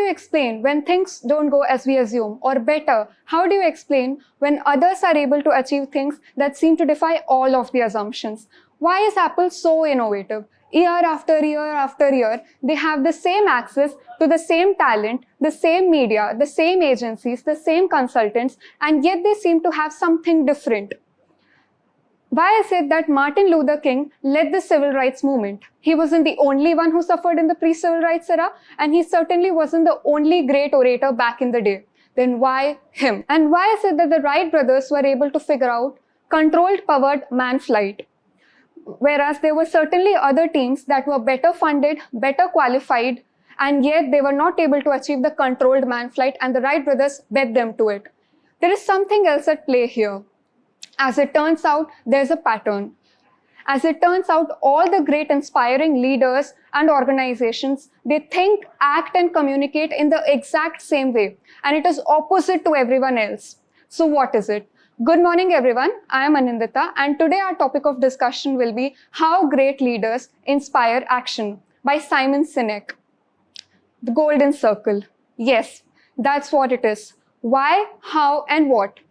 you explain when things don't go as we assume? Or better, how do you explain when others are able to achieve things that seem to defy all of the assumptions? Why is Apple so innovative? Year after year after year, they have the same access to the same talent, the same media, the same agencies, the same consultants, and yet they seem to have something different. Why is it that Martin Luther King led the civil rights movement? He wasn't the only one who suffered in the pre-civil rights era, and he certainly wasn't the only great orator back in the day. Then why him? And why is it that the Wright brothers were able to figure out controlled powered man flight? Whereas there were certainly other teams that were better funded, better qualified, and yet they were not able to achieve the controlled man flight, and the Wright brothers bet them to it. There is something else at play here. As it turns out, there's a pattern. As it turns out, all the great inspiring leaders and organizations, they think, act, and communicate in the exact same way, and it is opposite to everyone else. So what is it? Good morning, everyone. I am Anindita, and today our topic of discussion will be How Great Leaders Inspire Action by Simon Sinek. The Golden Circle. Yes, that's what it is. Why, how, and what?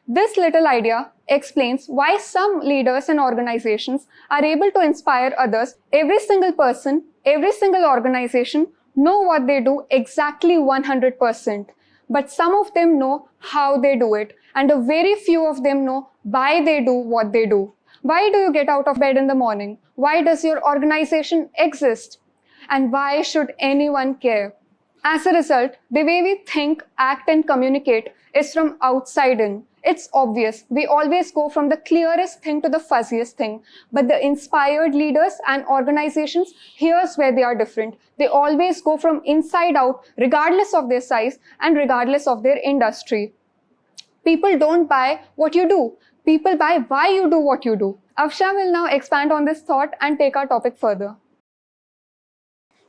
This little idea explains why some leaders and organizations are able to inspire others. Every single person, every single organization know what they do exactly 100%. But some of them know how they do it, and a very few of them know why they do what they do. Why do you get out of bed in the morning? Why does your organization exist? And why should anyone care? As a result, the way we think, act, and communicate is from outside in. It's obvious. We always go from the clearest thing to the fuzziest thing. But the inspired leaders and organizations, here's where they are different. They always go from inside out, regardless of their size and regardless of their industry. People don't buy what you do. People buy why you do what you do. Avsha will now expand on this thought and take our topic further.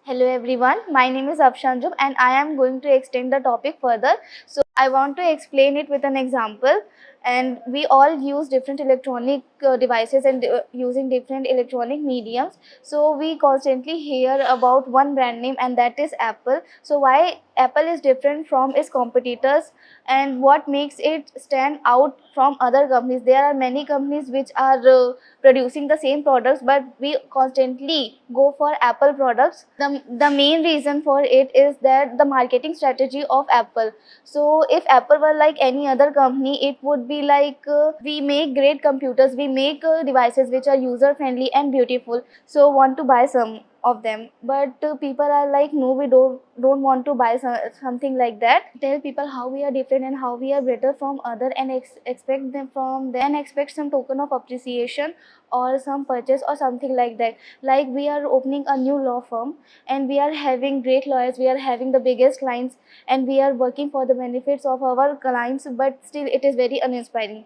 Hello everyone, my name is Avshanjum and I am going to extend the topic further. So I want to explain it with an example, and we all use different electronic devices and using different electronic mediums. So we constantly hear about one brand name, and that is Apple. So why Apple is different from its competitors and what makes it stand out from other companies? There are many companies which are producing the same products, but we constantly go for Apple products. The main reason for it is that the marketing strategy of Apple. So if Apple were like any other company, it would be like we make great computers, we make devices which are user friendly and beautiful, so want to buy some of them. But people are like, no, we don't want to buy something like that. Tell people how we are different and how we are better from other, and expect them from them, expect some token of appreciation or some purchase or something like that. Like we are opening a new law firm and we are having great lawyers, we are having the biggest clients, and we are working for the benefits of our clients, but still it is very uninspiring.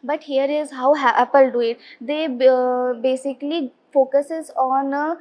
But here is how Apple do it. They basically focuses on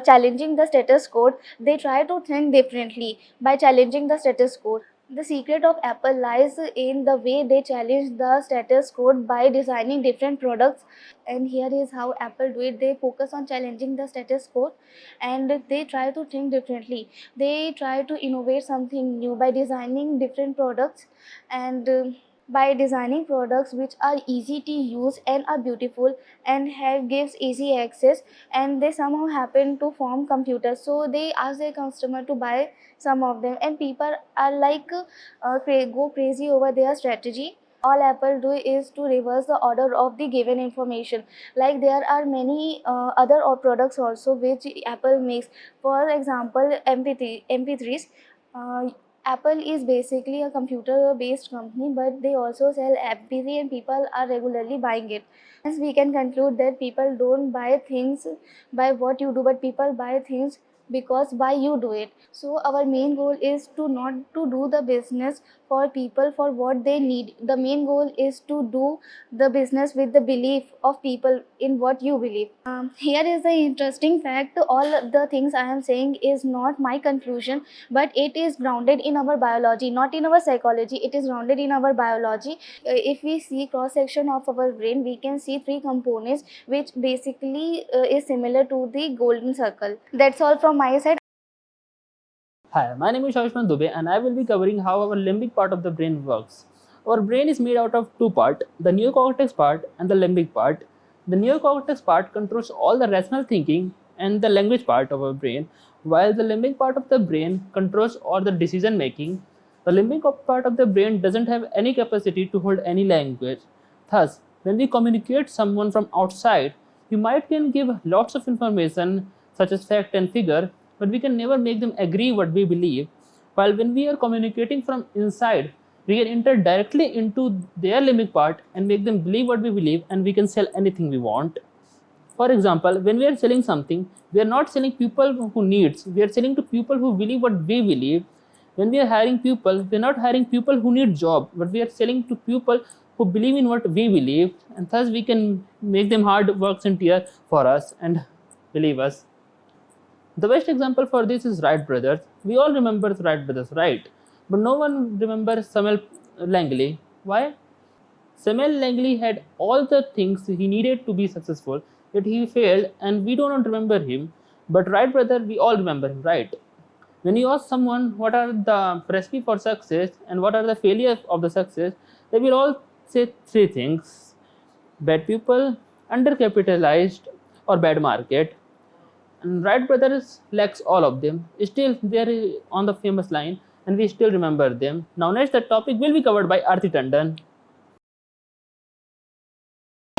challenging the status quo. They try to think differently by challenging the status quo. The secret of Apple lies in the way they challenge the status quo by designing different products. And here is how Apple do it. They focus on challenging the status quo and they try to think differently. They try to innovate something new by designing different products, and by designing products which are easy to use and are beautiful and gives easy access, and they somehow happen to form computers. So they ask their customer to buy some of them, and people are like go crazy over their strategy. All Apple do is to reverse the order of the given information. Like there are many other products also which Apple makes. For example, MP3s. Apple is basically a computer-based company, but they also sell MP3 and people are regularly buying it. Hence, we can conclude that people don't buy things by what you do, but people buy things because why you do it. So our main goal is to not to do the business for people for what they need. The main goal is to do the business with the belief of people in what you believe. Here is the interesting fact. All the things I am saying is not my conclusion, but it is grounded in our biology, not in our psychology. It is grounded in our biology. If we see cross section of our brain, we can see three components which basically is similar to the golden circle. That's all from my side. Hi, my name is Shashman Dubey and I will be covering how our limbic part of the brain works. Our brain is made out of two parts, the neocortex part and the limbic part. The neocortex part controls all the rational thinking and the language part of our brain, while the limbic part of the brain controls all the decision making. The limbic part of the brain doesn't have any capacity to hold any language. Thus, when we communicate someone from outside, we might can give lots of information such as fact and figure, but we can never make them agree what we believe. While when we are communicating from inside, we can enter directly into their limbic part and make them believe what we believe, and we can sell anything we want. For example, when we are selling something, we are not selling people who needs, we are selling to people who believe what we believe. When we are hiring people, we are not hiring people who need job, but we are selling to people who believe in what we believe, and thus we can make them hard work sincere for us and believe us. The best example for this is Wright brothers. We all remember the Wright brothers, right? But no one remembers Samuel Langley. Why? Samuel Langley had all the things he needed to be successful, yet he failed, and we do not remember him. But Wright brother, we all remember him, right? When you ask someone what are the recipe for success and what are the failures of the success, they will all say three things: bad people, undercapitalized, or bad market. And Wright brothers lacks all of them. Still, they are on the famous line, and we still remember them. Now, next, the topic will be covered by Aarti Tandon.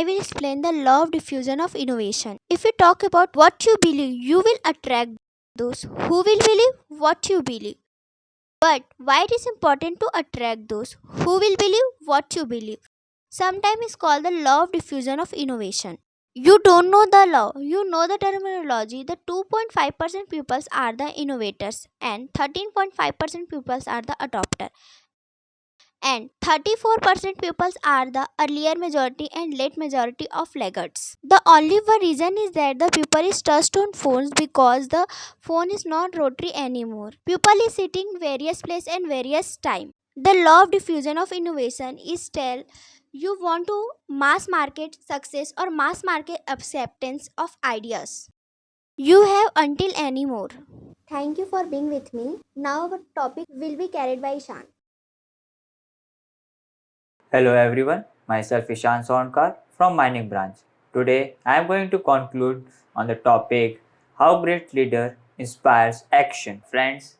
I will explain the law of diffusion of innovation. If you talk about what you believe, you will attract those who will believe what you believe. But why it is important to attract those who will believe what you believe? Sometimes it's called the law of diffusion of innovation. You don't know the law, you know the terminology. The 2.5% pupils are the innovators and 13.5% pupils are the adopter, and 34% pupils are the earlier majority and late majority of laggards. The only one reason is that the pupil is touched on phones because the phone is not rotary anymore. Pupil is sitting various place and various time. The law of diffusion of innovation is tell you want to mass market success or mass market acceptance of ideas. You have until anymore. Thank you for being with me. Now our topic will be carried by Ishan. Hello everyone, myself Ishan Sonkar from Mining Branch. Today I am going to conclude on the topic how great leader inspires action. Friends,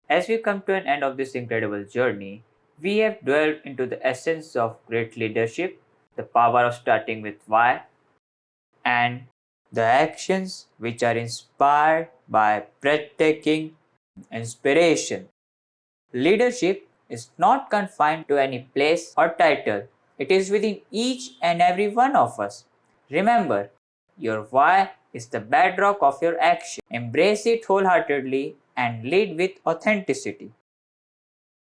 as we come to an end of this incredible journey, we have dwelled into the essence of great leadership, the power of starting with why, and the actions which are inspired by breathtaking inspiration. Leadership is not confined to any place or title, it is within each and every one of us. Remember, your why is the bedrock of your action. Embrace it wholeheartedly and lead with authenticity.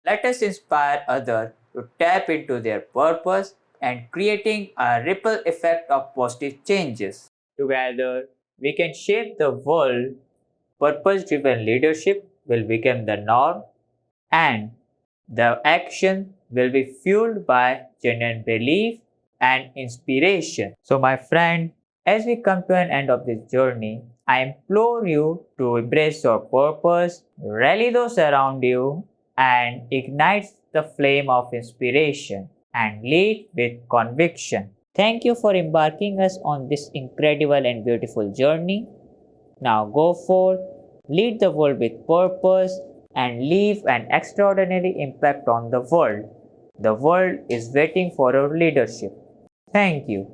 Let us inspire others to tap into their purpose and creating a ripple effect of positive changes. Together, we can shape the world. Purpose-driven leadership will become the norm and the action will be fueled by genuine belief and inspiration. So, my friend, as we come to an end of this journey, I implore you to embrace your purpose, rally those around you, and ignite the flame of inspiration and lead with conviction. Thank you for embarking us on this incredible and beautiful journey. Now go forth, lead the world with purpose, and leave an extraordinary impact on the world. The world is waiting for your leadership. Thank you.